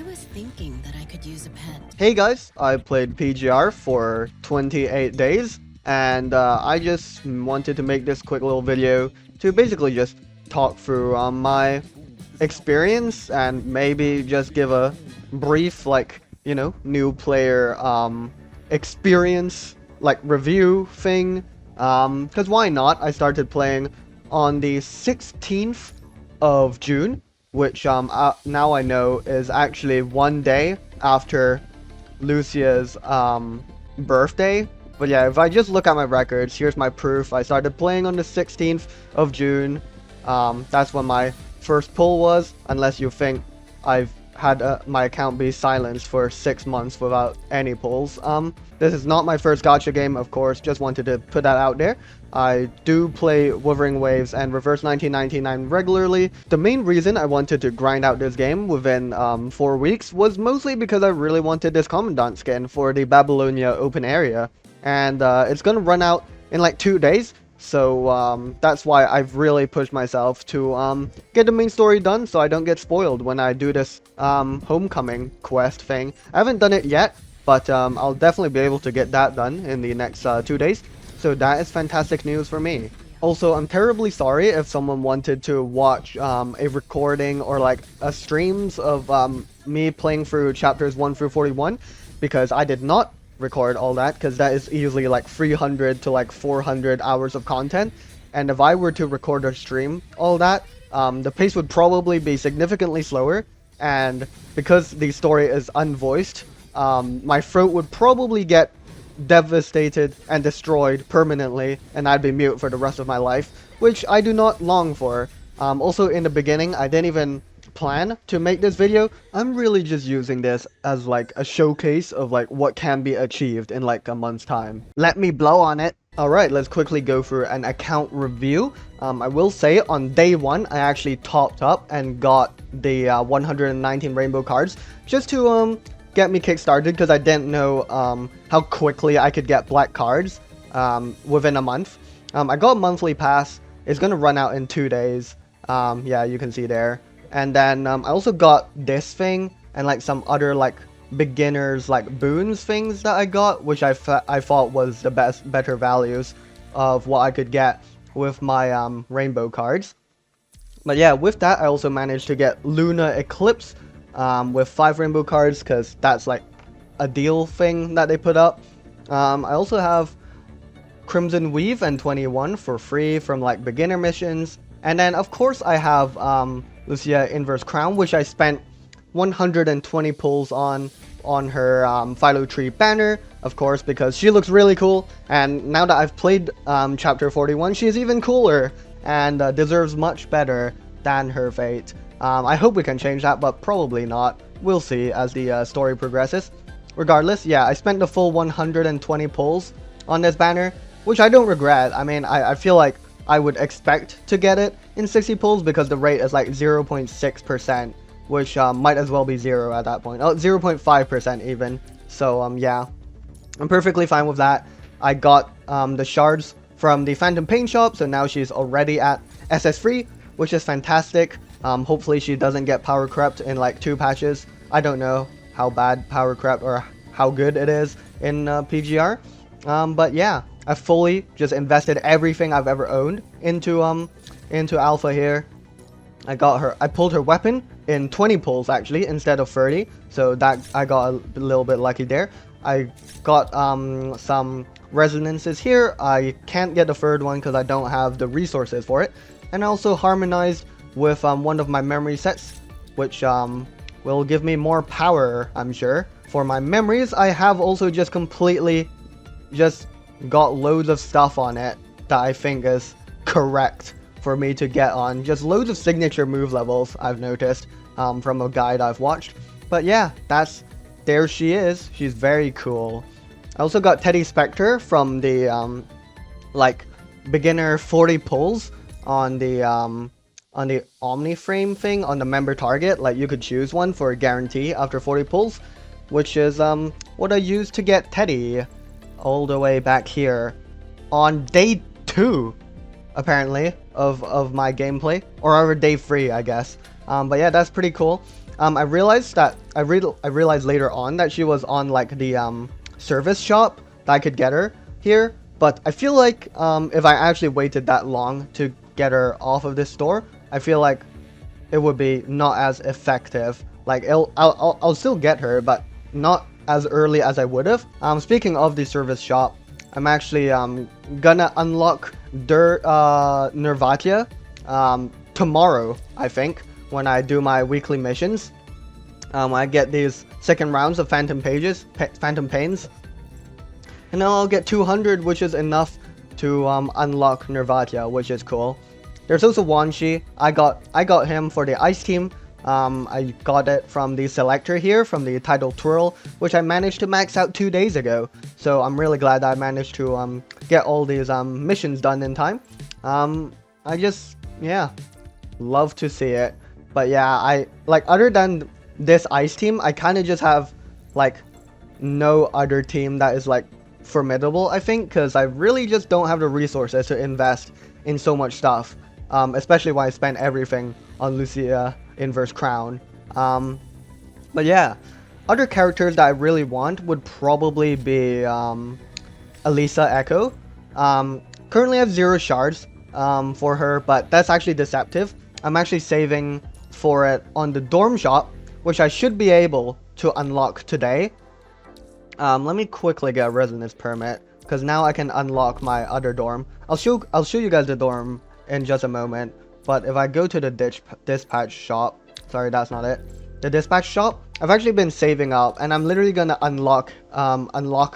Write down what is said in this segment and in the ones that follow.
was thinking that I could use a pet. Hey guys, I played PGR for 28 days, and I just wanted to make this quick little video to basically just talk through my experience and maybe just give a brief, new player experience, review thing. Because why not? I started playing on the 16th of June, which now I know is actually one day after Lucia's birthday. But yeah, if I just look at my records, here's my proof. I started playing on the 16th of June. That's when my first pull was, unless you think I've had my account be silenced for 6 months without any pulls. This is not my first gacha game, of course, just wanted to put that out there. I do play Wuthering Waves and Reverse 1999 regularly. The main reason I wanted to grind out this game within 4 weeks was mostly because I really wanted this Commandant skin for the Babylonia open area. And it's gonna run out in like 2 days. So that's why I've really pushed myself to get the main story done so I don't get spoiled when I do this homecoming quest thing. I haven't done it yet, but I'll definitely be able to get that done in the next 2 days. So that is fantastic news for me. Also, I'm terribly sorry if someone wanted to watch a recording or like a streams of me playing through chapters 1 through 41, because I did not record all that, because that is easily like 300 to like 400 hours of content, and if I were to record or stream all that, the pace would probably be significantly slower, and because the story is unvoiced, my throat would probably get devastated and destroyed permanently, and I'd be mute for the rest of my life, which I do not long for. Also, in the beginning, I didn't even plan to make this video. I'm really just using this as like a showcase of like what can be achieved in like a month's time. Let me blow on it. Alright, let's quickly go through an account review. I will say on day 1 I actually topped up and got the 119 rainbow cards just to get me kickstarted, because I didn't know how quickly I could get black cards within a month. I got a monthly pass. It's gonna run out in 2 days. Yeah, you can see there. And then I also got this thing and like some other like beginners like boons things that I got, which I thought was the better values of what I could get with my rainbow cards. But yeah, with that I also managed to get Lunar Eclipse with 5 rainbow cards, because that's like a deal thing that they put up. I also have Crimson Weave and 21 for free from like beginner missions. And then of course I have Lucia Inverse Crown, which I spent 120 pulls on her Philo Tree banner, of course, because she looks really cool. And now that I've played chapter 41, she's even cooler and deserves much better than her fate. I hope we can change that, but probably not. We'll see as the story progresses. Regardless, yeah, I spent the full 120 pulls on this banner, which I don't regret. I mean, I feel like I would expect to get it in 60 pulls, because the rate is like 0.6%, which might as well be 0 at that point. Oh, 0.5% even. So yeah, I'm perfectly fine with that. I got the shards from the Phantom Pain shop, so now she's already at SS3, which is fantastic. Hopefully she doesn't get power crept in like 2 patches. I don't know how bad power crept or how good it is in PGR. But yeah, I fully just invested everything I've ever owned into alpha here. I pulled her weapon in 20 pulls actually instead of 30, so that I got a little bit lucky there. I got some resonances here. I can't get the third one because I don't have the resources for it. And I also harmonized with one of my memory sets, which will give me more power, I'm sure. For my memories, I have also just completely just got loads of stuff on it that I think is correct for me to get on. Just loads of signature move levels I've noticed from a guide I've watched. But yeah, there she is. She's very cool. I also got Teddy Spectre from the like beginner 40 pulls on the Omni Frame thing on the member target. Like you could choose one for a guarantee after 40 pulls, which is what I used to get Teddy all the way back here on day 2 apparently of my gameplay, or over day 3 I guess. But yeah, that's pretty cool. I realized later on that she was on like the service shop that I could get her here. But I feel like if I actually waited that long to get her off of this store, I feel like it would be not as effective. Like I'll still get her, but not as early as I would have. Speaking of the service shop, I'm actually gonna unlock Nervatia tomorrow, I think, when I do my weekly missions. I get these second rounds of Phantom Pains, and then I'll get 200, which is enough to unlock Nervatia, which is cool. There's also Wanshi. I got him for the ice team. I got it from the selector here, from the title twirl, which I managed to max out 2 days ago. So I'm really glad I managed to get all these missions done in time. I just, yeah, love to see it. But yeah, I like, other than this ice team, I kind of just have like no other team that is like formidable, I think, because I really just don't have the resources to invest in so much stuff. Especially when I spent everything on Lucia Inverse Crown. But yeah, other characters that I really want would probably be Elisa Echo. Currently I have 0 shards for her, but that's actually deceptive. I'm actually saving for it on the dorm shop, which I should be able to unlock today. Let me quickly get a residence permit, because now I can unlock my other dorm. I'll show you guys the dorm in just a moment, but if I go to the dispatch shop, sorry, that's not it, the dispatch shop, I've actually been saving up, and I'm literally gonna unlock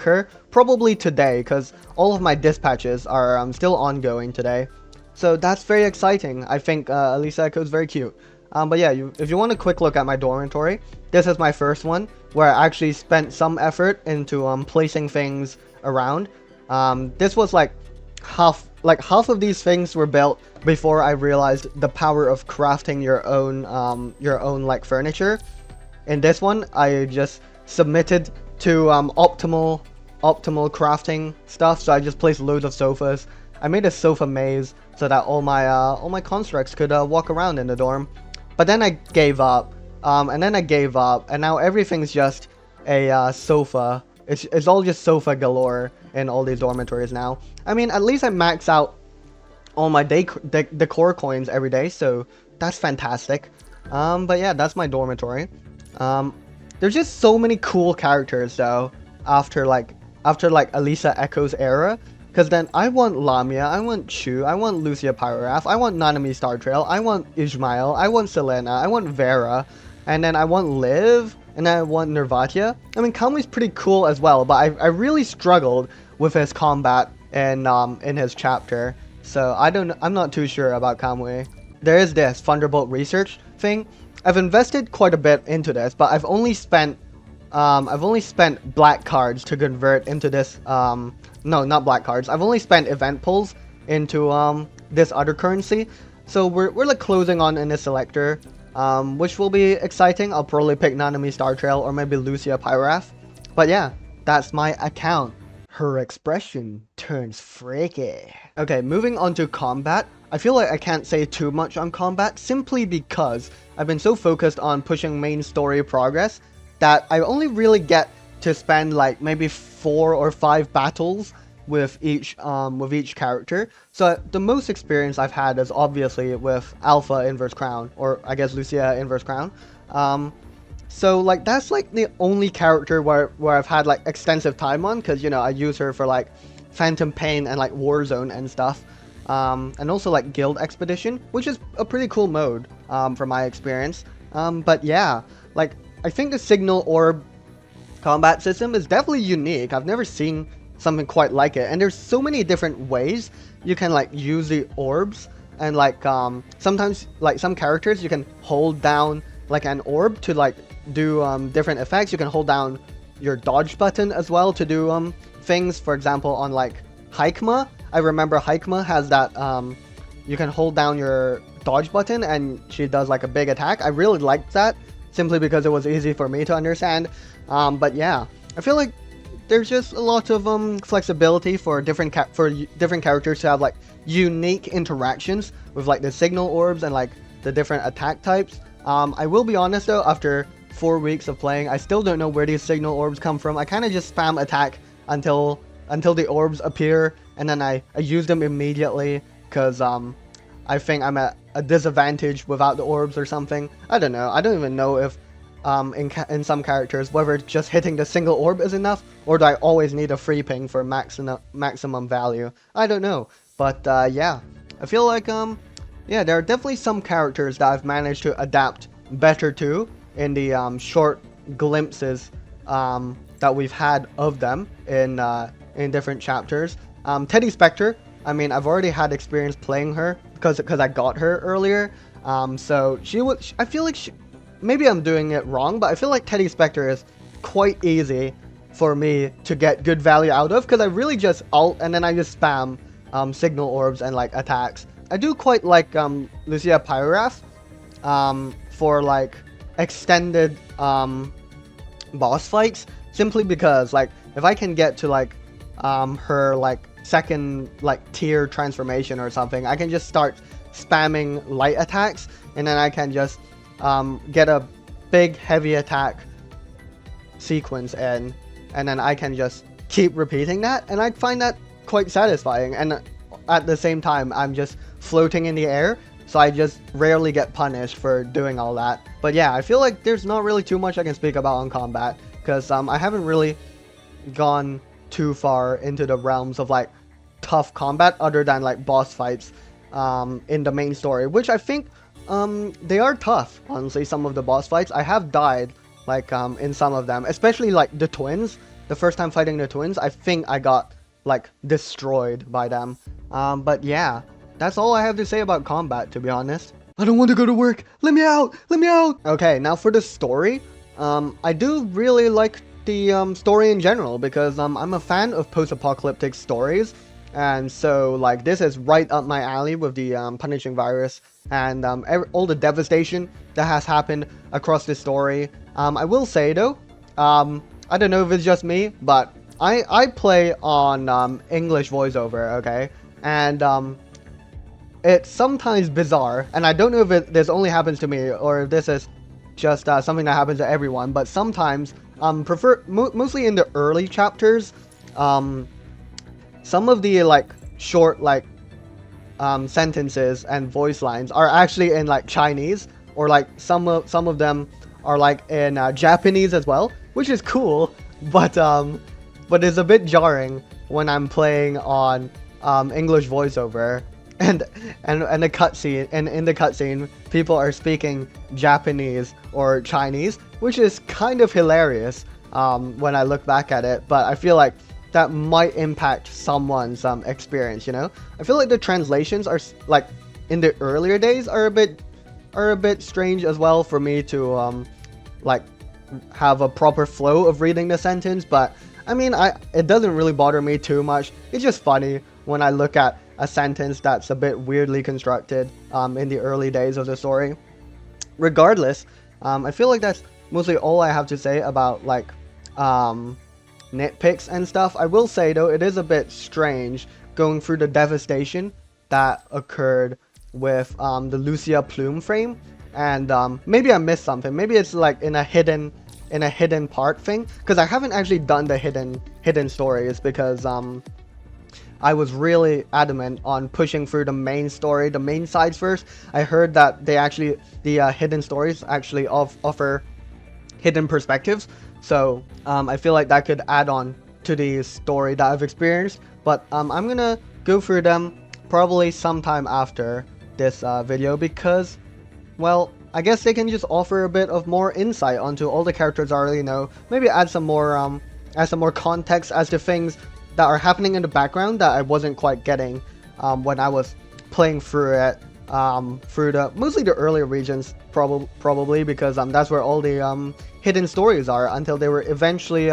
her probably today, because all of my dispatches are still ongoing today. So that's very exciting. I think Elisa Echo is very cute. But yeah, if you want a quick look at my dormitory, this is my first one, where I actually spent some effort into placing things around. This was like half of these things were built before I realized the power of crafting your own like furniture. In this one, I just submitted to optimal crafting stuff, so I just placed loads of sofas. I made a sofa maze so that all my constructs could walk around in the dorm. But then I gave up, and now everything's just a sofa. It's all just sofa galore in all these dormitories now. I mean, at least I max out all my decor coins every day, so that's fantastic. But yeah, that's my dormitory. There's just so many cool characters though after like Elisa Echo's era. Because then I want Lamia, I want Chu, I want Lucia Pyroraph, I want Nanami Star Trail, I want Ismail, I want Selena, I want Vera, and then I want Liv, and then I want Nervatia. I mean, Kamui's pretty cool as well, but I really struggled with his combat in his chapter, so I'm not too sure about Kamui. There is this Thunderbolt research thing. I've invested quite a bit into this, but I've only spent black cards to convert into this no, not black cards. I've only spent event pulls into this other currency. So we're like closing on in this selector, which will be exciting. I'll probably pick Nanami Star Trail or maybe Lucia Pyroraph. But yeah, that's my account. Her expression turns freaky. Okay, moving on to combat. I feel like I can't say too much on combat simply because I've been so focused on pushing main story progress that I only really get to spend like maybe 4 or 5 battles with each character. So the most experience I've had is obviously with Alpha Inverse Crown, or I guess Lucia Inverse Crown. So like that's like the only character where I've had like extensive time on, because you know I use her for like Phantom Pain and like Warzone and stuff. And also like Guild Expedition, which is a pretty cool mode from my experience. But yeah, like I think the Signal Orb combat system is definitely unique. I've never seen something quite like it, and there's so many different ways you can like use the orbs, and like sometimes like some characters you can hold down like an orb to like do different effects. You can hold down your dodge button as well to do things. For example, on like Haikma, I remember Haikma has that you can hold down your dodge button and she does like a big attack. I really liked that simply because it was easy for me to understand. But yeah, I feel like there's just a lot of flexibility for different characters to have like unique interactions with like the signal orbs and like the different attack types. I will be honest though, after 4 weeks of playing, I still don't know where these signal orbs come from. I kind of just spam attack until the orbs appear, and then I use them immediately because I think I'm at a disadvantage without the orbs or something. I don't know. I don't even know if in some characters whether just hitting the single orb is enough, or do I always need a free ping for maximum value. I don't know. But yeah, I feel like yeah, there are definitely some characters that I've managed to adapt better to in the short glimpses that we've had of them in different chapters. Teddy Spectre, I mean, I've already had experience playing her because I got her earlier. So she would. I feel like maybe I'm doing it wrong, but I feel like Teddy Spectre is quite easy for me to get good value out of because I really just ult and then I just spam signal orbs and like attacks. I do quite like Lucia Pyrath for like extended boss fights, simply because like if I can get to like her like second like tier transformation or something, I can just start spamming light attacks and then I can just get a big heavy attack sequence in, and then I can just keep repeating that, and I find that quite satisfying. And at the same time, I'm just floating in the air, so I just rarely get punished for doing all that. But yeah, I feel like there's not really too much I can speak about on combat, because I haven't really gone too far into the realms of like tough combat other than like boss fights in the main story, which I think they are tough. Honestly, some of the boss fights I have died like in some of them, especially like the twins. The first time fighting the twins, I think I got like destroyed by them. But yeah, that's all I have to say about combat, to be honest. I don't want to go to work. Let me out. Let me out. Okay, now for the story. I do really like the story in general because I'm a fan of post-apocalyptic stories. And so like this is right up my alley with the punishing virus and all the devastation that has happened across this story. I will say though, I don't know if it's just me, but I play on English voiceover, okay? And it's sometimes bizarre, and I don't know if this only happens to me or if this is just something that happens to everyone, but sometimes mostly in the early chapters, some of the like short like sentences and voice lines are actually in like Chinese, or like some of them are like in Japanese as well, which is cool, but it's a bit jarring when I'm playing on English voiceover and the cutscene, and in the cutscene people are speaking Japanese or Chinese, which is kind of hilarious when I look back at it. But I feel like that might impact someone's experience, you know? I feel like the translations are like in the earlier days are a bit strange as well for me to like have a proper flow of reading the sentence, but I mean, it doesn't really bother me too much. It's just funny when I look at a sentence that's a bit weirdly constructed in the early days of the story. Regardless, I feel like that's mostly all I have to say about like nitpicks and stuff. I will say though, it is a bit strange going through the devastation that occurred with the Lucia plume frame, and maybe I missed something. Maybe it's like in a hidden part thing, because I haven't actually done the hidden stories because I was really adamant on pushing through the main story, the main sides first. I heard that the hidden stories actually offer hidden perspectives, so I feel like that could add on to the story that I've experienced. But I'm gonna go through them probably sometime after this video, because, well, I guess they can just offer a bit of more insight onto all the characters I already know. Maybe add some more context as to things that are happening in the background that I wasn't quite getting when I was playing through it, through mostly the earlier regions, probably because that's where all the hidden stories are until they were eventually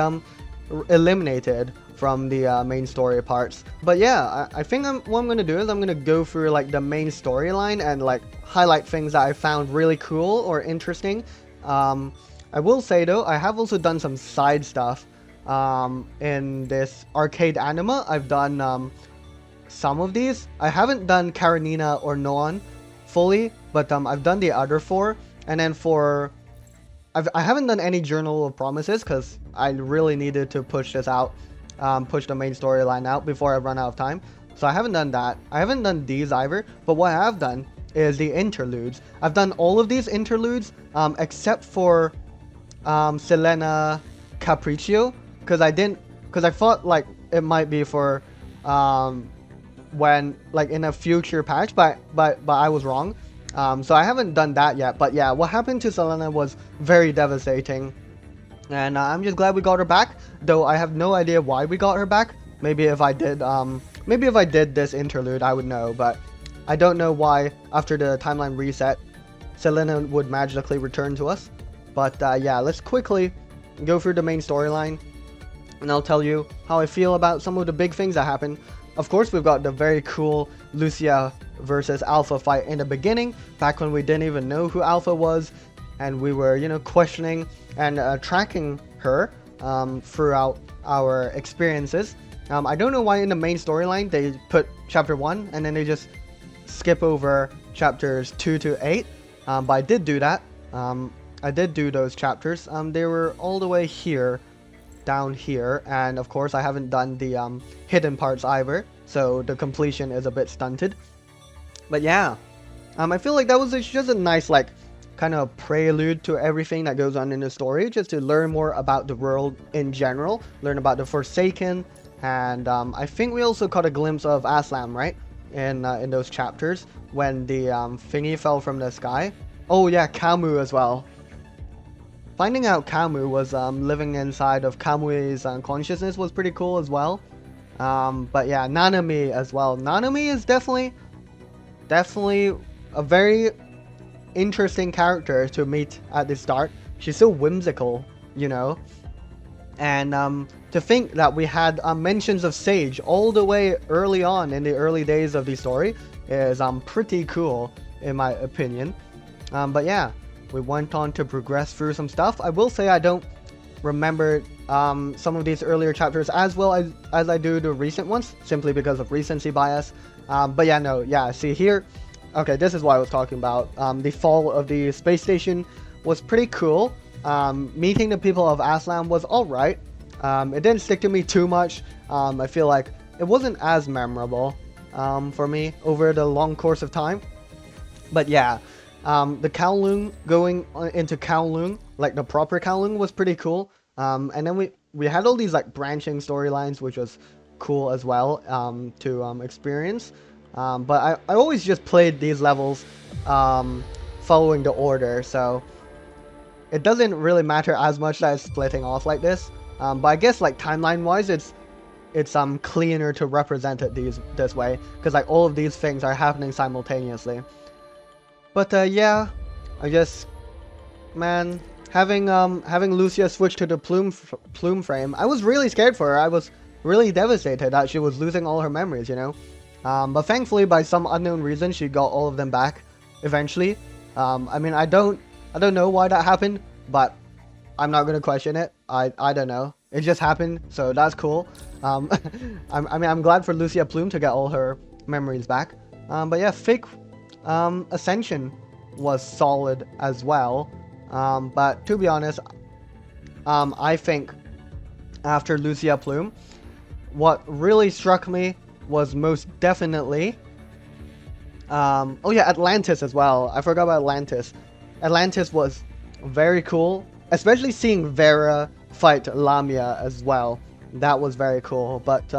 eliminated from the main story parts. But yeah, I think what I'm gonna do is I'm gonna go through like the main storyline and like highlight things that I found really cool or interesting. I will say though, I have also done some side stuff in this arcade anima. I've done some of these. I haven't done Karenina or Noan fully, but I've done the other four, And then I haven't done any Journal of Promises because I really needed to push this out, push the main storyline out before I run out of time. So I haven't done that. I haven't done these either. But what I have done is the interludes. I've done all of these interludes except for Selena Capriccio, because I thought like it might be for when like in a future patch, but I was wrong. So I haven't done that yet. But yeah, what happened to Selena was very devastating, and I'm just glad we got her back. Though I have no idea why we got her back. Maybe if I did this interlude, I would know. But I don't know why after the timeline reset, Selena would magically return to us. But yeah, let's quickly go through the main storyline, and I'll tell you how I feel about some of the big things that happen. Of course, we've got the very cool Lucia versus Alpha fight in the beginning, back when we didn't even know who Alpha was, and we were, you know, questioning and tracking her throughout our experiences. I don't know why in the main storyline they put chapter 1 and then they just skip over chapters 2 to 8, but I did do that. I did do those chapters. They were all the way here, down here, and of course I haven't done the hidden parts either, so the completion is a bit stunted. But yeah, I feel like that was just a nice like kind of prelude to everything that goes on in the story, just to learn more about the world in general, learn about the Forsaken, and I think we also caught a glimpse of Aslam, right, in those chapters when the thingy fell from the sky. Oh yeah, Camus as well. Finding out Camus was living inside of Camui's consciousness was pretty cool as well. But yeah, Nanami as well. Nanami is definitely a very interesting character to meet at the start. She's so whimsical, you know. And to think that we had mentions of Sage all the way early on in the early days of the story is pretty cool in my opinion. But yeah, we went on to progress through some stuff. I will say I don't remember some of these earlier chapters as well as I do the recent ones, simply because of recency bias. But yeah, no, yeah, see here, okay, this is what I was talking about. The fall of the space station was pretty cool. Meeting the people of Aslam was alright. It didn't stick to me too much. I feel like it wasn't as memorable for me over the long course of time. But yeah, the Kowloon, going into Kowloon, like the proper Kowloon, was pretty cool. And then we had all these like branching storylines, which was cool as well to experience. But I always just played these levels following the order, so it doesn't really matter as much that it's splitting off like this. But I guess like timeline wise, it's cleaner to represent it this way, because like all of these things are happening simultaneously. But yeah, I guess, man, having Lucia switch to the plume frame, I was really scared for her. I was really devastated that she was losing all her memories, you know. But thankfully, by some unknown reason, she got all of them back eventually. I mean, I don't know why that happened, but I'm not gonna question it. I don't know. It just happened, so that's cool. I mean, I'm glad for Lucia Plume to get all her memories back. But yeah, fake Ascension was solid as well. But to be honest, I think after Lucia Plume, what really struck me was most definitely oh yeah, Atlantis as well. I forgot about Atlantis. Atlantis was very cool, especially seeing Vera fight Lamia as well. That was very cool. But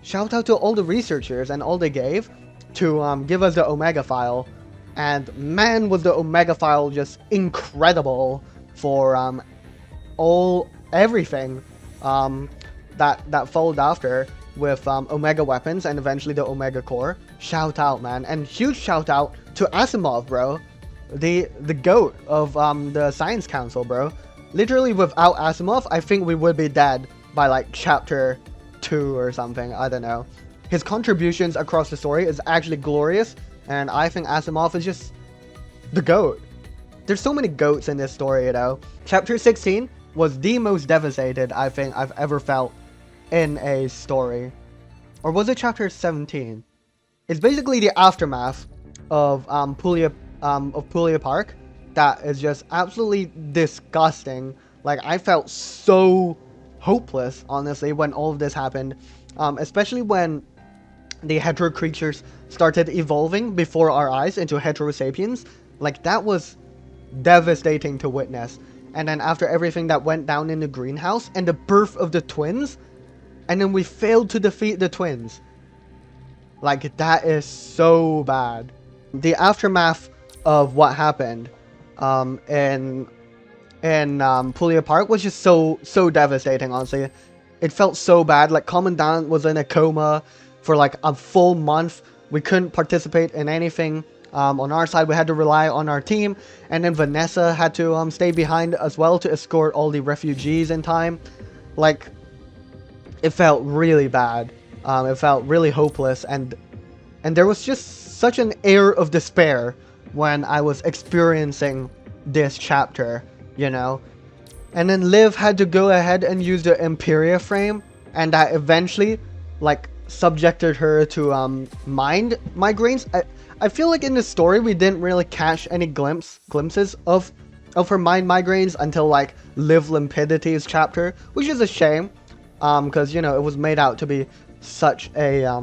shout out to all the researchers and all they gave to give us the Omega file. And man, was the Omega file just incredible for everything that followed after, with Omega weapons and eventually the Omega core. Shout out, man. And huge shout out to Asimov, bro. The goat of the Science Council, bro. Literally, without Asimov, I think we would be dead by like chapter 2 or something. I don't know. His contributions across the story is actually glorious, and I think Asimov is just the goat. There's so many goats in this story, you know. Chapter 16 was the most devastated I think I've ever felt in a story. Or was it chapter 17? It's basically the aftermath of Pulia Park, that is just absolutely disgusting. Like, I felt so hopeless, honestly, when all of this happened. Especially when the hetero creatures started evolving before our eyes into hetero sapiens. Like, that was devastating to witness. And then after everything that went down in the greenhouse and the birth of the twins, and then we failed to defeat the twins. Like, that is so bad. The aftermath of what happened in Pulia Park was just so devastating, honestly. It felt so bad. Like, Commandant was in a coma for like a full month. We couldn't participate in anything. On our side, we had to rely on our team, and then Vanessa had to stay behind as well to escort all the refugees in time. Like, it felt really bad. It felt really hopeless, and there was just such an air of despair when I was experiencing this chapter, you know. And then Liv had to go ahead and use the Imperia frame, and that eventually, like, subjected her to mind migraines. I feel like in the story we didn't really catch any glimpses of her mind migraines until like Liv Limpidity's chapter, which is a shame, because you know it was made out to be such a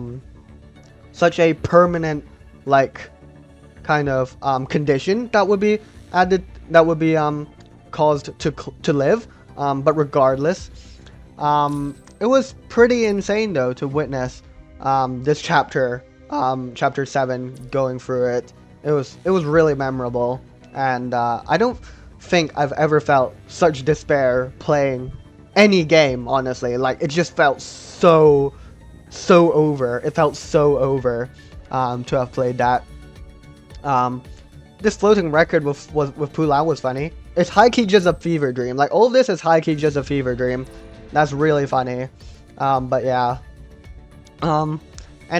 permanent, like, kind of condition that would be added, that would be caused to Liv. But regardless, it was pretty insane though to witness this chapter, chapter 7, going through it. It was really memorable, and I don't think I've ever felt such despair playing any game, honestly. Like, it just felt so over. It felt so over to have played that. This floating record with Pulau was funny. It's high-key just a fever dream. Like, all of this is high-key just a fever dream. That's really funny. But yeah. And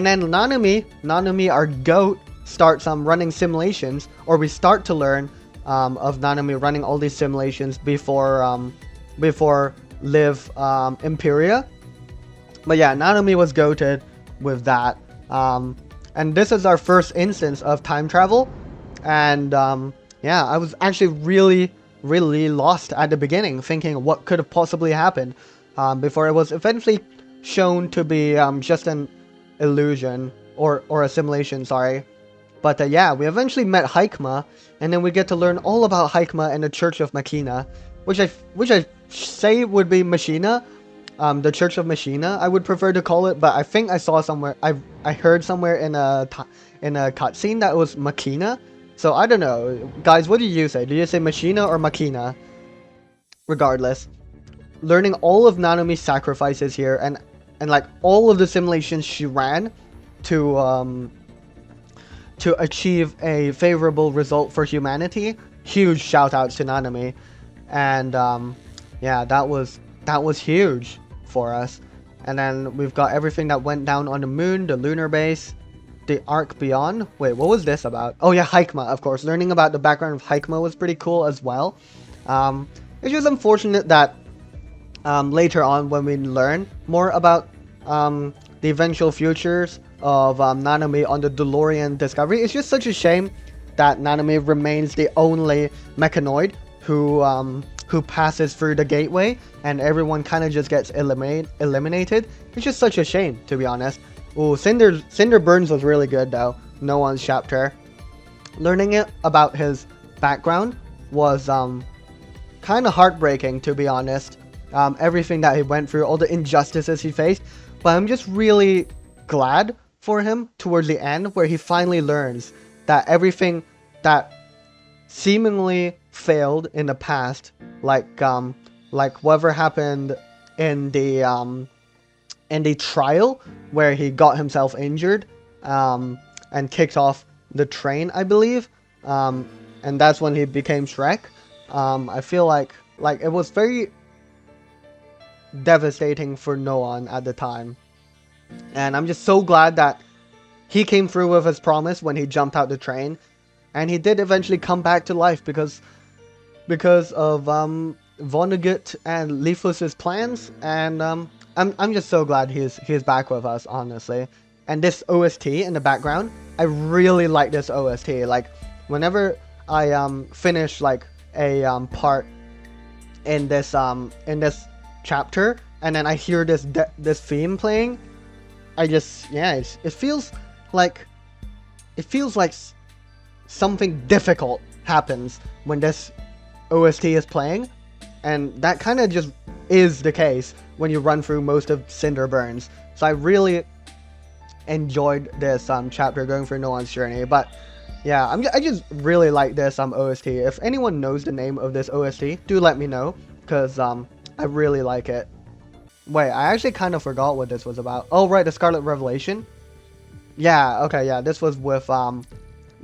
then Nanami, our goat, starts running simulations, or we start to learn of Nanami running all these simulations before Liv Imperia. But yeah, Nanami was goated with that. And this is our first instance of time travel. And yeah, I was actually really lost at the beginning, thinking what could have possibly happened, before it was eventually shown to be just an illusion, or a simulation, sorry. But yeah, we eventually met Haikma, and then we get to learn all about Haikma and the Church of Machina, which I say would be Machina, the Church of Machina, I would prefer to call it. But I think I saw somewhere, I heard somewhere in a cutscene that it was Machina. So I don't know, guys. What do you say? Do you say Machina or Machina? Regardless, learning all of Nanami's sacrifices here, and like all of the simulations she ran to achieve a favorable result for humanity. Huge shout outs to Nanami, and yeah, that was huge for us. And then we've got everything that went down on the moon, the lunar base, the arc beyond. Wait, what was this about? Oh yeah, Haikma, of course. Learning about the background of Haikma was pretty cool as well. It's just unfortunate that later on, when we learn more about the eventual futures of Nanami on the DeLorean Discovery, it's just such a shame that Nanami remains the only mechanoid who passes through the gateway, and everyone kind of just gets eliminated. It's just such a shame, to be honest. Ooh, Cinder Burns was really good though. No One's chapter. Learning it about his background was kind of heartbreaking, to be honest. Everything that he went through, all the injustices he faced. But I'm just really glad for him towards the end, where he finally learns that everything that seemingly failed in the past, like whatever happened in the trial where he got himself injured and kicked off the train, I believe, and that's when he became Shrek. I feel like it was very devastating for no one at the time, and I'm just so glad that he came through with his promise when he jumped out the train, and he did eventually come back to life because of Vonnegut and Leafless's plans. And I'm just so glad he's back with us, honestly. And this OST in the background, I really like this OST. Like, whenever I finish like a part in this chapter, and then I hear this theme playing, I just, yeah, it feels like something difficult happens when this OST is playing, and that kind of just is the case when you run through most of Cinder Burns. So I really enjoyed this chapter going through No One's Journey. But yeah, I just really like this OST. If anyone knows the name of this OST, do let me know, because I really like it. Wait, I actually kind of forgot what this was about. Oh right, the Scarlet Revelation. Yeah, okay, yeah, this was with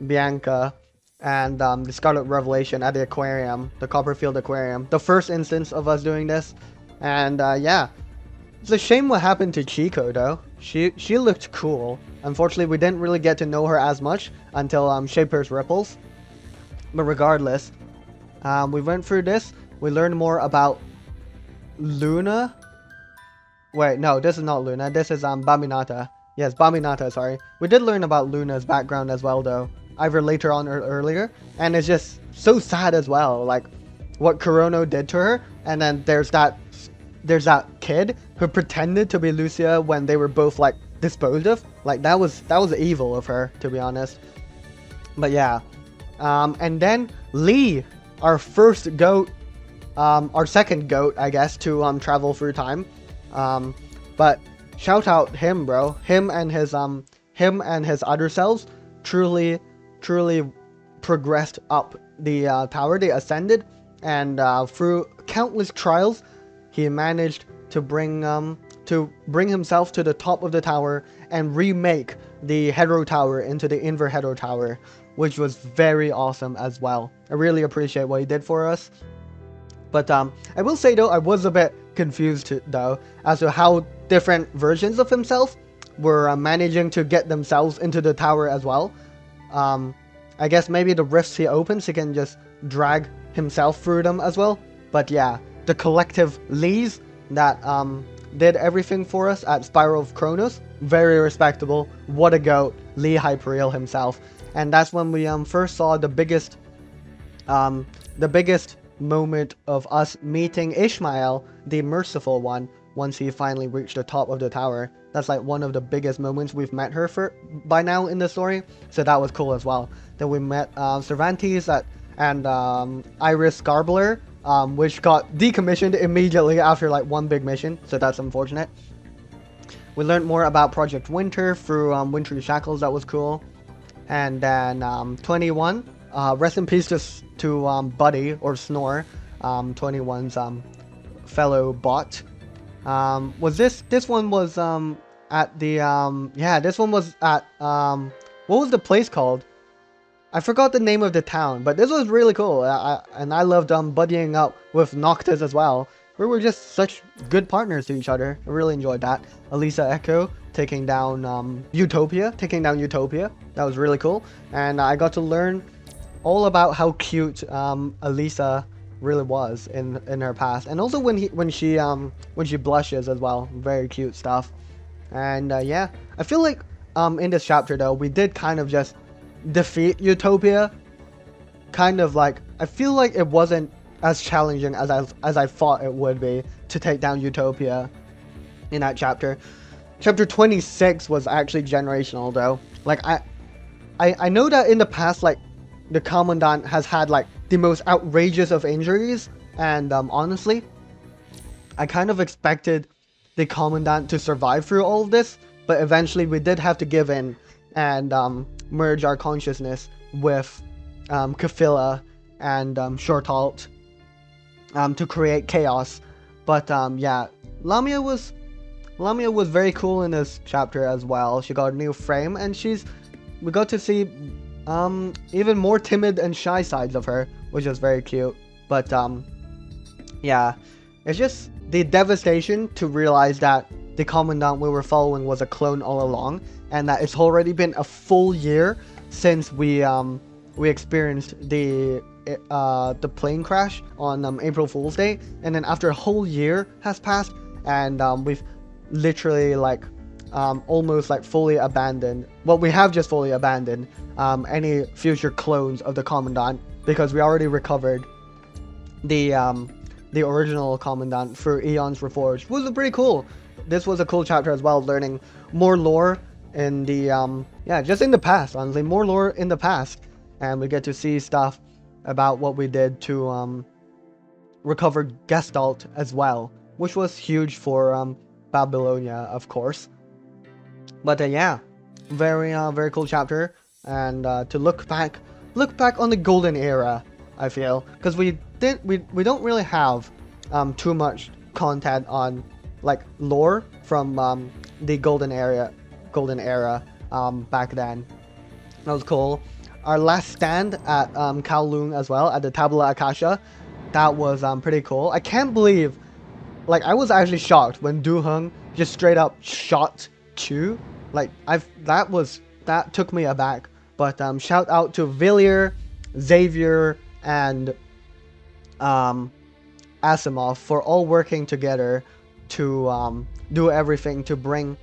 Bianca and the Scarlet Revelation at the aquarium, the Copperfield Aquarium. The first instance of us doing this. And yeah, it's a shame what happened to Chico though. She looked cool. Unfortunately, we didn't really get to know her as much until Shaper's Ripples. But regardless, we went through this. We learned more about Luna. Wait, no, this is not Luna. This is Baminata. Yes, Baminata, sorry. We did learn about Luna's background as well though, either later on or earlier. And it's just so sad as well, like what Kurono did to her. And then there's that kid who pretended to be Lucia when they were both like disposed of. Like that was evil of her, to be honest. But yeah, and then Lee, our first goat, our second goat, I guess, to travel through time. But shout out him, bro. Him and his other selves truly progressed up the tower. They ascended, and through countless trials, he managed to bring himself to the top of the tower and remake the Hetero Tower into the Inver Hetero Tower, which was very awesome as well. I really appreciate what he did for us. But I will say though, I was a bit confused though as to how different versions of himself were managing to get themselves into the tower as well. I guess maybe the rifts he opens, he can just drag himself through them as well. But yeah, the collective Lees that did everything for us at Spiral of Kronos, very respectable. What a goat, Lee Hyperial himself. And that's when we first saw the biggest moment of us meeting Ishmael, the merciful one, once he finally reached the top of the tower. That's like one of the biggest moments we've met her by now in the story, so that was cool as well. Then we met Cervantes and Iris Garbler, which got decommissioned immediately after like one big mission, so that's unfortunate. We learned more about Project Winter through Wintry Shackles, that was cool. And then 21, rest in peace to Buddy, or Snore, 21's fellow bot. This one was at the yeah, this one was at what was the place called? I forgot the name of the town, but this was really cool. And I loved buddying up with Noctis as well. We were just such good partners to each other. I really enjoyed that. Elisa Echo taking down Utopia. That was really cool. And I got to learn all about how cute Elisa really was in her past, and also when she blushes as well. Very cute stuff. And yeah, I feel like in this chapter though, we did kind of just defeat Utopia. Kind of like, I feel like it wasn't as challenging as I thought it would be to take down Utopia in that chapter. Chapter 26 was actually generational though. Like I know that in the past, like, the Commandant has had like the most outrageous of injuries, and honestly, I kind of expected the Commandant to survive through all of this, but eventually we did have to give in and merge our consciousness with Kafila and Shortalt to create chaos. But yeah, Lamia was very cool in this chapter as well. She got a new frame, and we got to see even more timid and shy sides of her, which is very cute. But yeah, it's just the devastation to realize that the Commandant we were following was a clone all along, and that it's already been a full year since we experienced the plane crash on April Fool's Day, and then after a whole year has passed, and we've literally like almost like fully abandoned, well, we have just fully abandoned any future clones of the Commandant. because we already recovered the original commandant through Eon's Reforged, which was pretty cool. This was a cool chapter as well, learning more lore in the yeah, just in the past, honestly, more lore in the past, and we get to see stuff about what we did to recover Gestalt as well, which was huge for Babylonia, of course. But yeah, very cool chapter, and to look back on the golden era, I feel, because we don't really have too much content on like lore from the golden era back then. That was cool. Our last stand at Kowloon as well, at the Tabula Akasha, that was pretty cool. I can't believe, like, I was actually shocked when Du Heng just straight up shot Chu. Like, that took me aback. But shout out to Villiers, Xavier, and Asimov for all working together to do everything to bring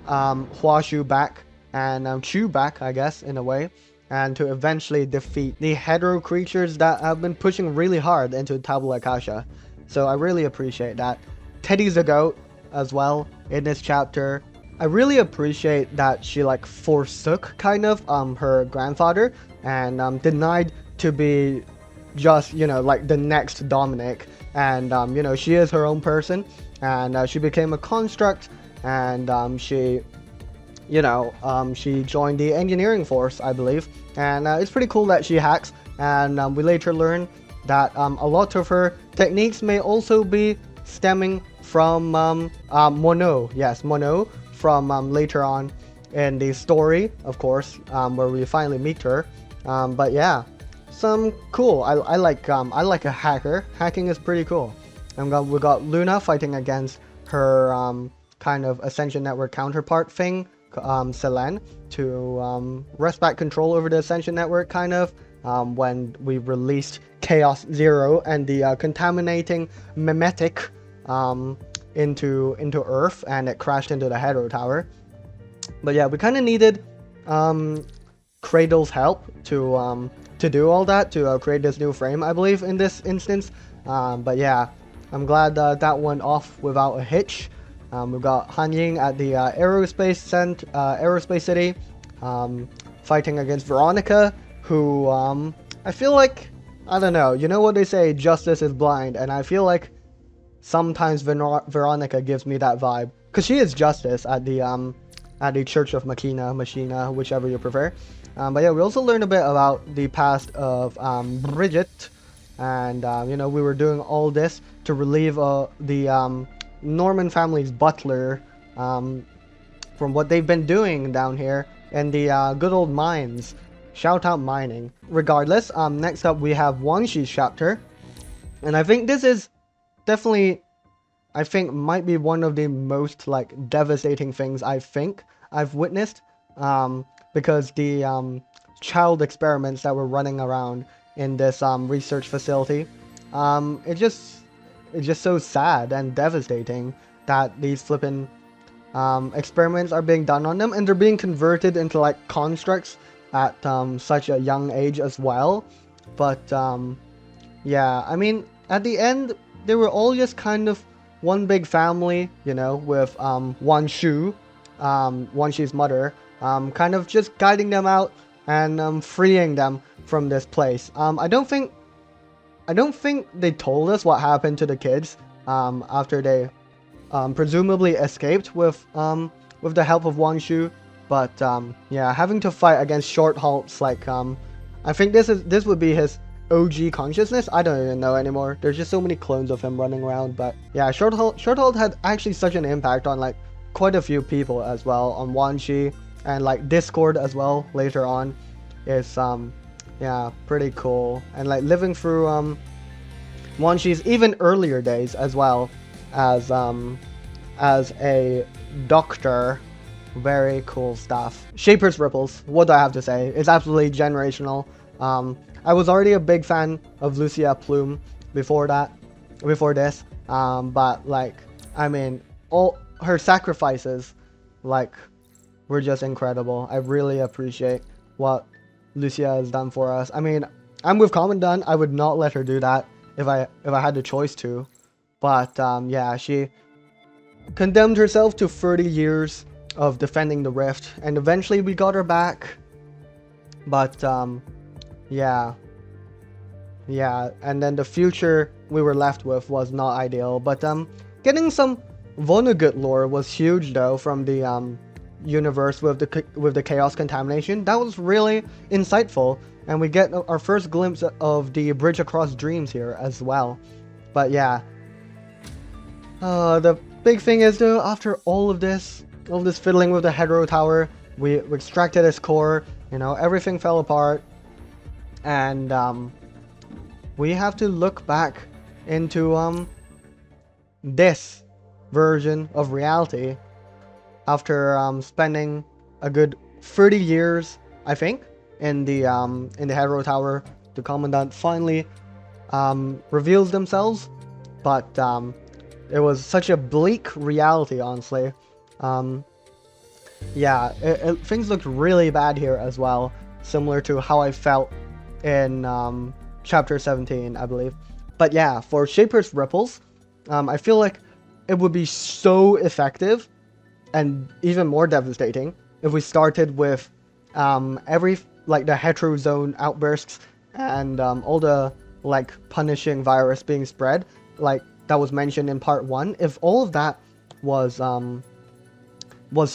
Huashu back and Chu back, I guess, in a way, and to eventually defeat the hetero creatures that have been pushing really hard into Tabula Akasha. So I really appreciate that. Teddy's a goat as well in this chapter. I really appreciate that she like forsook kind of her grandfather and denied to be just, you know, like the next Dominic, and you know, she is her own person, and she became a construct, and she, you know, she joined the engineering force, I believe, and it's pretty cool that she hacks, and we later learn that a lot of her techniques may also be stemming from Mono, yes, Mono, from later on in the story, of course, where we finally meet her. But yeah, some cool. I like a hacker. Hacking is pretty cool. And we got Luna fighting against her kind of Ascension Network counterpart thing, Selene, to wrest back control over the Ascension Network, kind of, when we released Chaos Zero and the contaminating mimetic into Earth, and it crashed into the Hetero Tower. But yeah, we kind of needed Cradle's help to do all that, to create this new frame, I believe, in this instance. But yeah, I'm glad that went off without a hitch. We've got Han Ying at the Aerospace City, fighting against Veronica, who I feel like, I don't know, you know what they say, justice is blind, and I feel like sometimes Veronica gives me that vibe, because she is justice at the Church of Machina, whichever you prefer. But yeah, we also learned a bit about the past of Bridget, and you know, we were doing all this to relieve the Norman family's butler from what they've been doing down here in the good old mines. Shout out mining. Regardless, next up we have Wang Shi's chapter, and I think this is definitely, I think, might be one of the most like devastating things I've witnessed, because the child experiments that were running around in this research facility, it's just so sad and devastating that these flippin' experiments are being done on them, and they're being converted into like constructs at such a young age as well. But yeah, I mean, at the end, they were all just kind of one big family, you know, with Wan Shu, Wan Shi's mother, kind of just guiding them out and freeing them from this place. I don't think they told us what happened to the kids after they presumably escaped with the help of Wan Shu. But yeah, having to fight against Short Halt's like I think this would be his OG consciousness. I don't even know anymore. There's just so many clones of him running around. But yeah, Short Halt had actually such an impact on like quite a few people as well, on Wan Shi, and like Discord as well later on is yeah, pretty cool. And like living through Wan Shi's even earlier days as well as a doctor. Very cool stuff. Shaper's Ripples, what do I have to say? It's absolutely generational. I was already a big fan of Lucia Plume before this, but like, I mean, all her sacrifices, like, were just incredible. I really appreciate what Lucia has done for us. I mean, I'm with Commandant. I would not let her do that if I had the choice to. But yeah, she condemned herself to 30 years of defending the rift, and eventually we got her back. But yeah, and then the future we were left with was not ideal. But getting some Vonnegut lore was huge though from the universe with the chaos contamination. That was really insightful, and we get our first glimpse of the bridge across dreams here as well. But yeah, the big thing is though, after all of this fiddling with the Hedro Tower, we extracted its core, you know, everything fell apart, and we have to look back into this version of reality after spending a good 30 years, I think, in the Hedro Tower. The Commandant finally reveals themselves, but it was such a bleak reality, honestly. Yeah, things looked really bad here as well, similar to how I felt in chapter 17, I believe. But yeah, for Shaper's Ripples, I feel like it would be so effective and even more devastating if we started with every, like, the hetero zone outbursts and all the, like, punishing virus being spread, like that was mentioned in part 1. If all of that was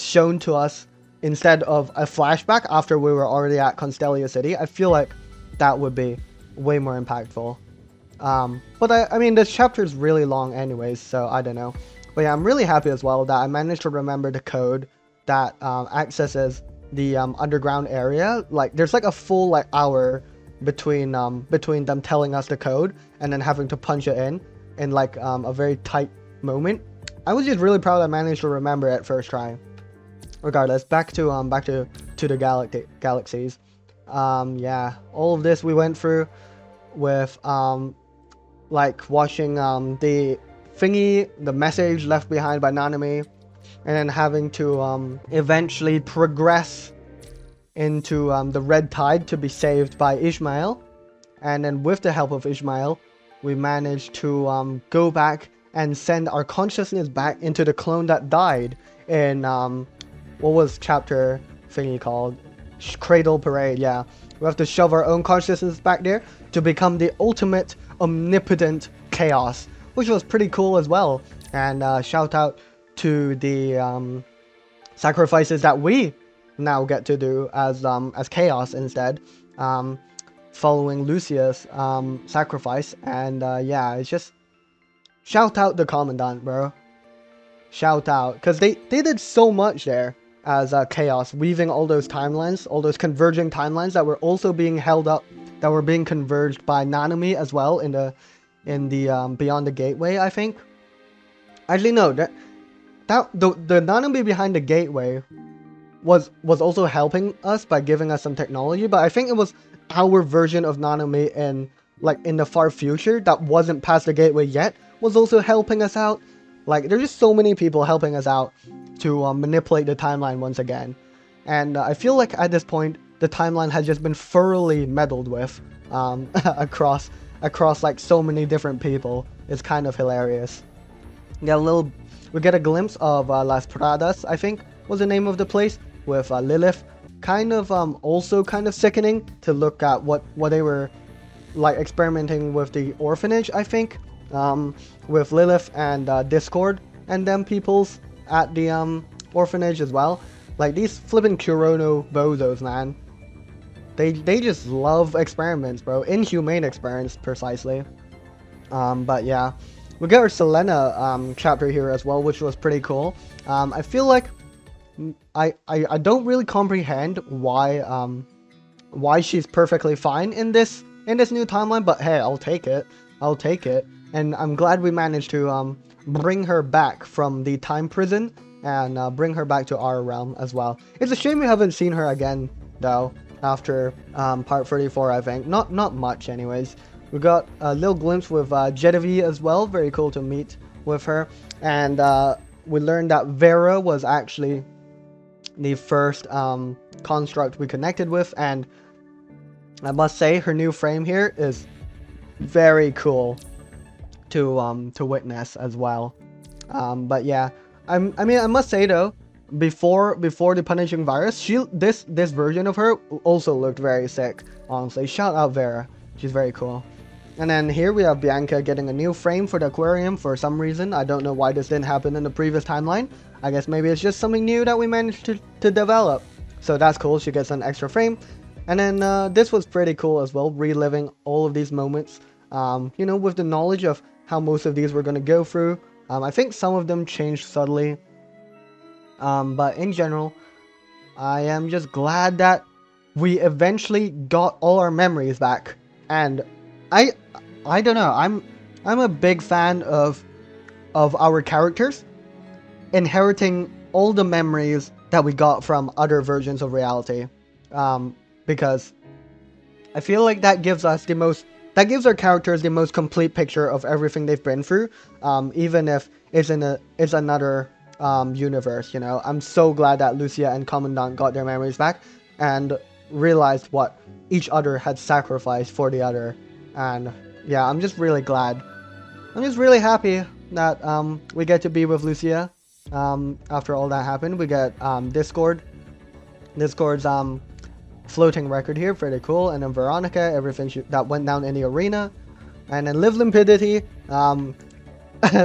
shown to us instead of a flashback after we were already at Constellia City, I feel like that would be way more impactful. But I mean, this chapter is really long anyways, so I don't know. But yeah, I'm really happy as well that I managed to remember the code that accesses the underground area. Like, there's like a full like hour between them telling us the code and then having to punch it in like a very tight moment. I was just really proud I managed to remember it first try. Regardless, back to the galaxies. Yeah, all of this we went through with like watching the thingy, the message left behind by Nanami, and then having to eventually progress into the Red Tide to be saved by Ishmael. And then with the help of Ishmael, we managed to go back and send our consciousness back into the clone that died in what was chapter thingy called? Cradle Parade. Yeah, we have to shove our own consciousness back there to become the ultimate omnipotent chaos, which was pretty cool as well. And shout out to the sacrifices that we now get to do as chaos instead, following Lucia's sacrifice. And yeah, it's just shout out the Commandant, bro. Shout out, because they did so much there as chaos, weaving all those timelines, all those converging timelines that were also being held up, that were being converged by Nanami as well in the Beyond the Gateway, I think. Actually, no, the Nanami behind the gateway was also helping us by giving us some technology, but I think it was our version of Nanami in the far future that wasn't past the gateway yet was also helping us out. Like, there's just so many people helping us out to manipulate the timeline once again. And I feel like at this point, the timeline has just been thoroughly meddled with across like so many different people. It's kind of hilarious. We get a glimpse of Las Pradas, I think was the name of the place, with Lilith. Kind of also kind of sickening to look at what they were like experimenting with the orphanage, I think. With Lilith and Discord and them peoples at the orphanage as well. Like, these flippin' Kurono bozos, man. They just love experiments, bro. Inhumane experiments, precisely. But yeah, we got our Selena chapter here as well, which was pretty cool. I feel like I don't really comprehend why she's perfectly fine in this new timeline, but hey, I'll take it. And I'm glad we managed to bring her back from the time prison and bring her back to our realm as well. It's a shame we haven't seen her again, though, after part 34, I think. Not much, anyways. We got a little glimpse with Genevieve as well. Very cool to meet with her. And we learned that Vera was actually the first construct we connected with, and I must say her new frame here is very cool to witness as well. But yeah, I mean I must say though, before the punishing virus, this version of her also looked very sick. Honestly, shout out Vera, she's very cool. And then here we have Bianca getting a new frame for the aquarium for some reason. I don't know why this didn't happen in the previous timeline. I guess maybe it's just something new that we managed to develop. So that's cool, she gets an extra frame. And then this was pretty cool as well, reliving all of these moments. You know, with the knowledge of how most of these were going to go through. I think some of them changed subtly. But in general, I am just glad that we eventually got all our memories back. And I don't know, I'm a big fan of our characters inheriting all the memories that we got from other versions of reality. Because I feel like that gives us that gives our characters the most complete picture of everything they've been through, even if it's another universe, you know. I'm so glad that Lucia and Commandant got their memories back and realized what each other had sacrificed for the other. And yeah, I'm just really glad. I'm just really happy that we get to be with Lucia after all that happened. We get Discord's floating record here, pretty cool. And then Veronica, everything that went down in the arena. And then Live Limpidity,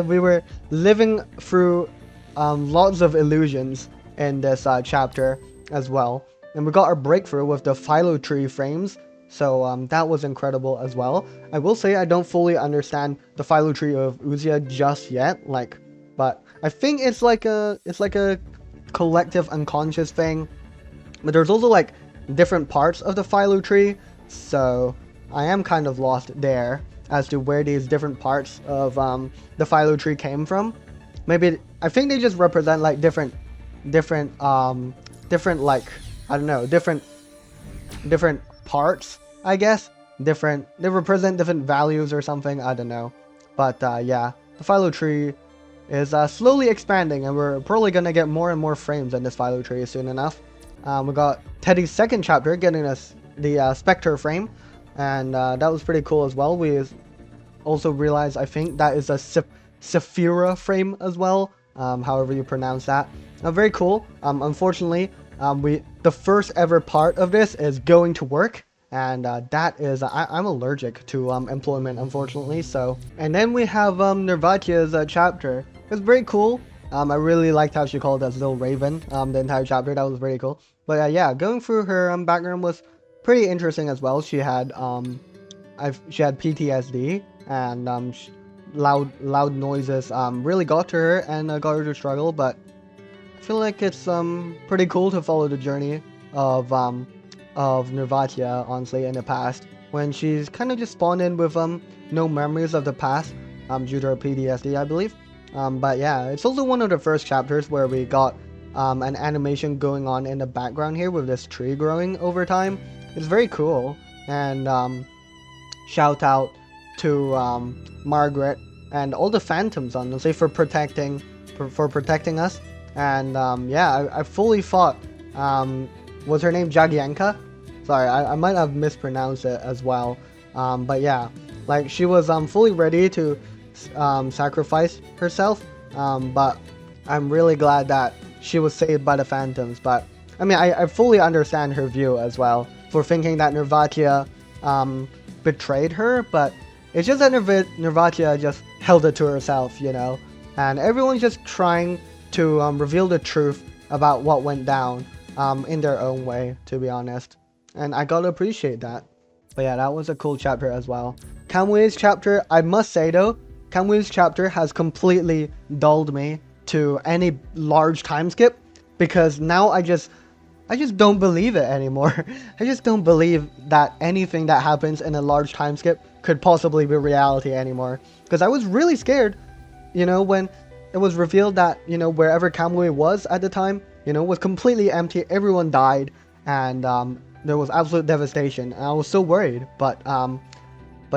we were living through lots of illusions in this chapter as well. And we got our breakthrough with the Philo Tree frames, so that was incredible as well. I will say I don't fully understand the Philo Tree of Uzia just yet, but I think it's like a collective unconscious thing. But there's also like different parts of the Philo Tree, so I am kind of lost there as to where these different parts of the Philo Tree came from. Maybe I think they just represent like different like, I don't know, different parts, I guess. They represent different values or something, I don't know. But yeah, the Philo Tree is slowly expanding, and we're probably gonna get more and more frames in this Philo Tree soon enough. We got Teddy's second chapter getting us the Spectre frame, and that was pretty cool as well. We also realized, I think, that is a Saphira frame as well, however you pronounce that. Very cool. Unfortunately, the first ever part of this is going to work, and that is, I'm allergic to employment, unfortunately. So, and then we have Nervatia's chapter. It's very cool. I really liked how she called us Little Raven, the entire chapter. That was pretty cool. But yeah, going through her background was pretty interesting as well. She had PTSD, and loud noises really got to her and got her to struggle. But I feel like it's pretty cool to follow the journey of Nervatia, honestly, in the past, when she's kind of just spawned in with no memories of the past due to her PTSD, I believe. But yeah, it's also one of the first chapters where we got an animation going on in the background here with this tree growing over time. It's very cool. And shout out to Margaret and all the Phantoms, honestly, for protecting us. And yeah, I fully thought, was her name Jagienka? Sorry, I might have mispronounced it as well. But yeah, like she was fully ready to sacrifice herself, but I'm really glad that she was saved by the Phantoms. But I mean, I fully understand her view as well for thinking that Nervatia betrayed her, but it's just that Nervatia just held it to herself, you know, and everyone's just trying to reveal the truth about what went down in their own way, to be honest, and I gotta appreciate that. But yeah, that was a cool chapter as well. Kamui's chapter, I must say though, Kamui's chapter has completely dulled me to any large time skip, because now I just don't believe it anymore. I just don't believe that anything that happens in a large time skip could possibly be reality anymore. Because I was really scared, you know, when it was revealed that, you know, wherever Kamui was at the time, you know, was completely empty. Everyone died, and there was absolute devastation. And I was so worried, but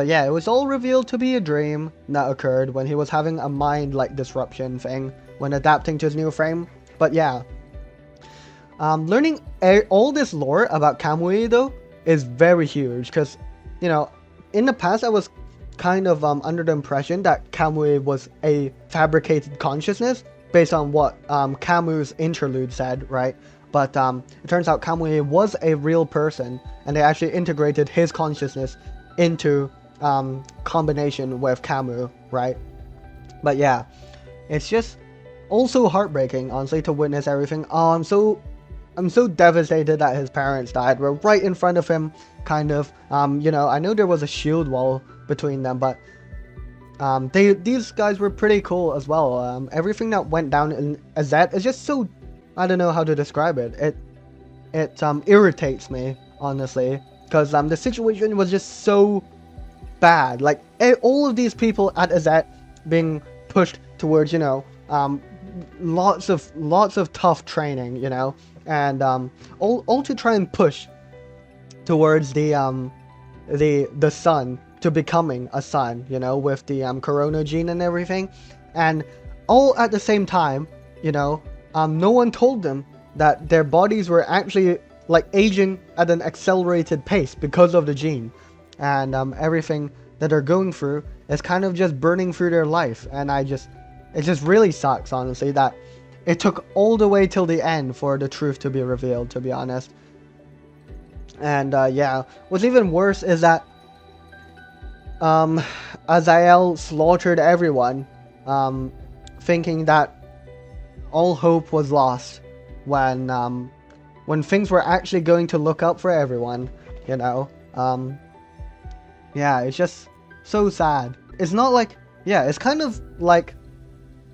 yeah, it was all revealed to be a dream that occurred when he was having a mind-like disruption thing when adapting to his new frame. But yeah, learning all this lore about Kamui though is very huge because, you know, in the past I was kind of under the impression that Kamui was a fabricated consciousness based on what Kamu's interlude said, right? But it turns out Kamui was a real person, and they actually integrated his consciousness into combination with Kamu, right? But yeah, it's just also heartbreaking, honestly, to witness everything. Oh, I'm so devastated that his parents died. We're right in front of him, kind of. You know, I know there was a shield wall between them, but these guys were pretty cool as well. Everything that went down in Azet is just so, I don't know how to describe it. It irritates me, honestly, because the situation was just so bad. Like all of these people at Azet being pushed towards, you know, lots of tough training, you know, and all to try and push towards the sun, to becoming a sun, you know, with the corona gene and everything, and all at the same time, you know, no one told them that their bodies were actually like aging at an accelerated pace because of the gene, and everything that they're going through is kind of just burning through their life. And it just really sucks, honestly, that it took all the way till the end for the truth to be revealed, to be honest. And yeah, what's even worse is that Azael slaughtered everyone, thinking that all hope was lost when things were actually going to look up for everyone, you know. Yeah, it's just so sad. It's not like, yeah, it's kind of like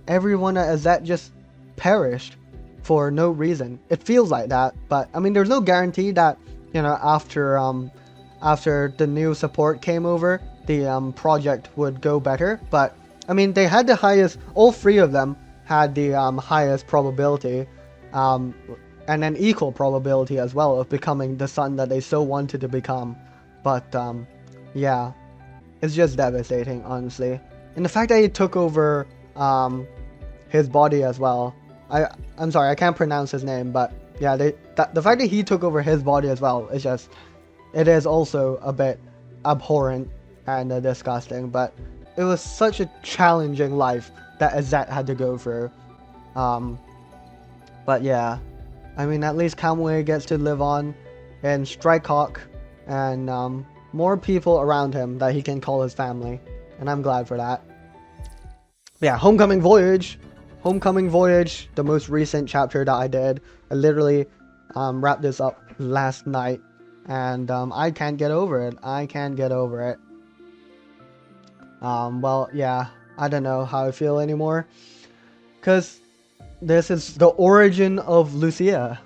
everyone at Azet just perished for no reason. It feels like that, but I mean, there's no guarantee that, you know, after the new support came over, the project would go better. But I mean, they had the highest, all three of them had the highest probability, and an equal probability as well of becoming the sun that they so wanted to become. But yeah, it's just devastating, honestly. And the fact that he took over his body as well. I'm sorry, I can't pronounce his name, but yeah, the fact that he took over his body as well is just, it is also a bit abhorrent and disgusting. But it was such a challenging life that Azet had to go through. But yeah, I mean, at least Kamui gets to live on in Strikehawk, and more people around him that he can call his family, and I'm glad for that. Yeah, Homecoming Voyage, the most recent chapter that I did. I literally wrapped this up last night, and I can't get over it. Well, yeah, I don't know how I feel anymore, because this is the origin of Lucia.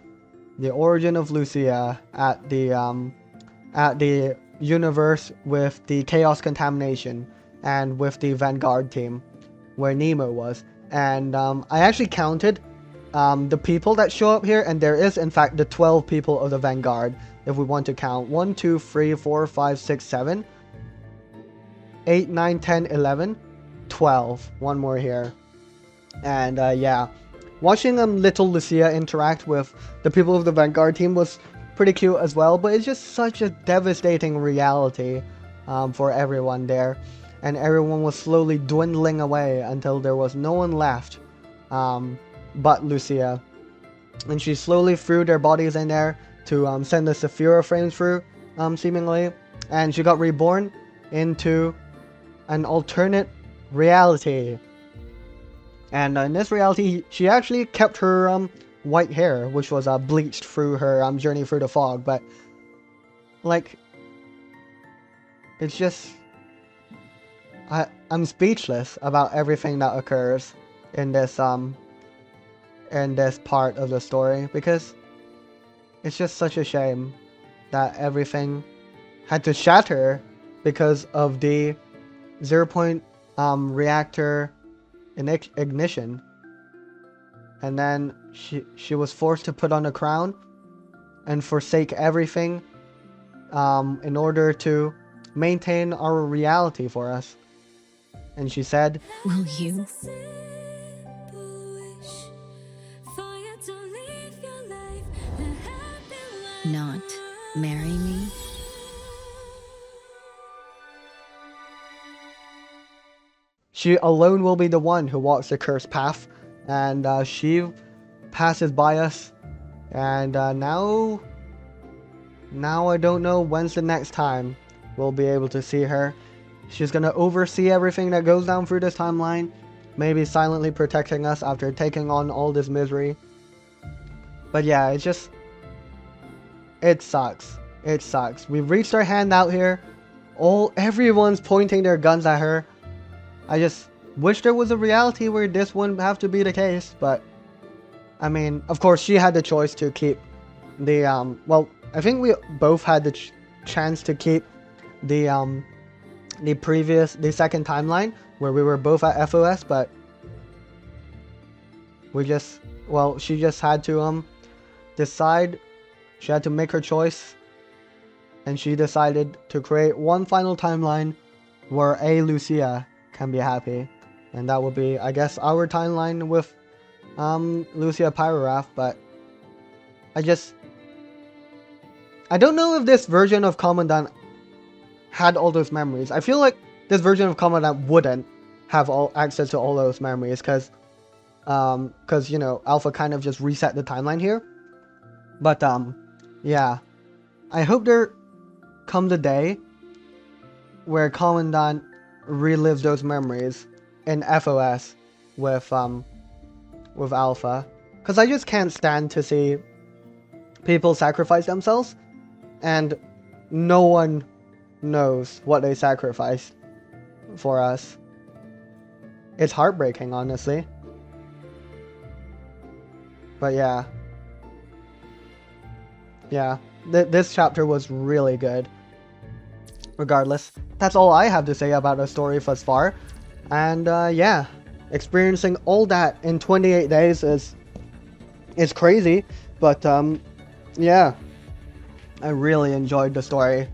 The origin of Lucia at the universe with the Chaos Contamination and with the Vanguard team, where Nemo was. And I actually counted the people that show up here, and there is in fact the 12 people of the Vanguard, if we want to count. 1, 2, 3, 4, 5, 6, 7, 8, 9, 10, 11, 12. One more here. And yeah, watching little Lucia interact with the people of the Vanguard team was pretty cute as well, but it's just such a devastating reality for everyone there. And everyone was slowly dwindling away until there was no one left but Lucia. And she slowly threw their bodies in there to send the Saphira frames through, seemingly. And she got reborn into an alternate reality. And in this reality, she actually kept her white hair, which was bleached through her journey through the fog. But, like, it's just, I'm speechless about everything that occurs in this part of the story, because it's just such a shame that everything had to shatter because of the 0-point reactor ignition. And then she was forced to put on a crown and forsake everything in order to maintain our reality for us. And she said, Will you? Not marry me? she alone will be the one who walks the cursed path, and she passes by us, and now I don't know when's the next time we'll be able to see her. She's gonna oversee everything that goes down through this timeline, maybe silently protecting us after taking on all this misery. But yeah, it sucks. It sucks. We've reached our hand out here. Everyone's pointing their guns at her. I just wish there was a reality where this wouldn't have to be the case, but I mean, of course, she had the choice to keep the well, I think we both had the chance to keep the second timeline where we were both at FOS, but she just had to decide. She had to make her choice, and she decided to create one final timeline where Lucia can be happy, and that would be, I guess, our timeline with Lucia Pyroraph. But I don't know if this version of Commandant had all those memories. I feel like this version of Commandant wouldn't have access to all those memories, because you know, Alpha kind of just reset the timeline here. But yeah, I hope there comes a day where Commandant relives those memories in FOS with Alpha, because I just can't stand to see people sacrifice themselves and no one knows what they sacrificed for us. It's heartbreaking, honestly. But yeah, this chapter was really good. Regardless, that's all I have to say about the story thus far. And yeah, experiencing all that in 28 days is crazy. But yeah, I really enjoyed the story.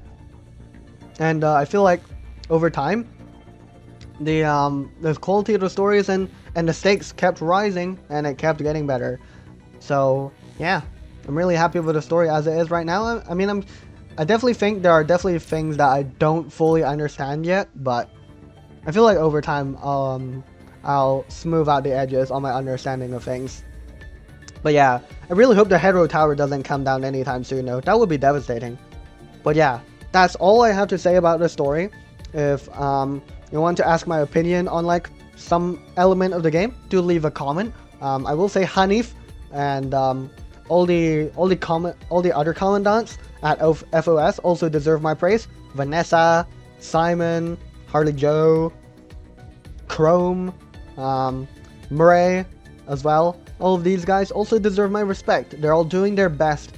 And I feel like over time, the quality of the stories and the stakes kept rising, and it kept getting better. So yeah, I'm really happy with the story as it is right now. I mean, I definitely think there are definitely things that I don't fully understand yet, but I feel like over time, I'll smooth out the edges on my understanding of things. But yeah, I really hope the Hero Tower doesn't come down anytime soon, though. That would be devastating. But yeah, that's all I have to say about the story. If you want to ask my opinion on like some element of the game, do leave a comment. I will say Hanif and all the other commandants at FOS also deserve my praise. Vanessa, Simon, Harley Joe, Chrome, Murray as well. All of these guys also deserve my respect. They're all doing their best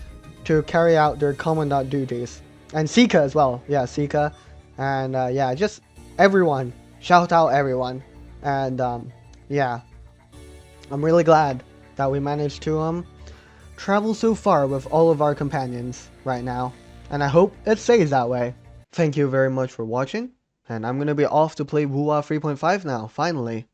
to carry out their commandant duties. And Sika as well. Yeah, Sika. And yeah, just everyone. Shout out everyone. And yeah, I'm really glad that we managed to travel so far with all of our companions right now. And I hope it stays that way. Thank you very much for watching. And I'm gonna be off to play Wuwa 3.5 now, finally.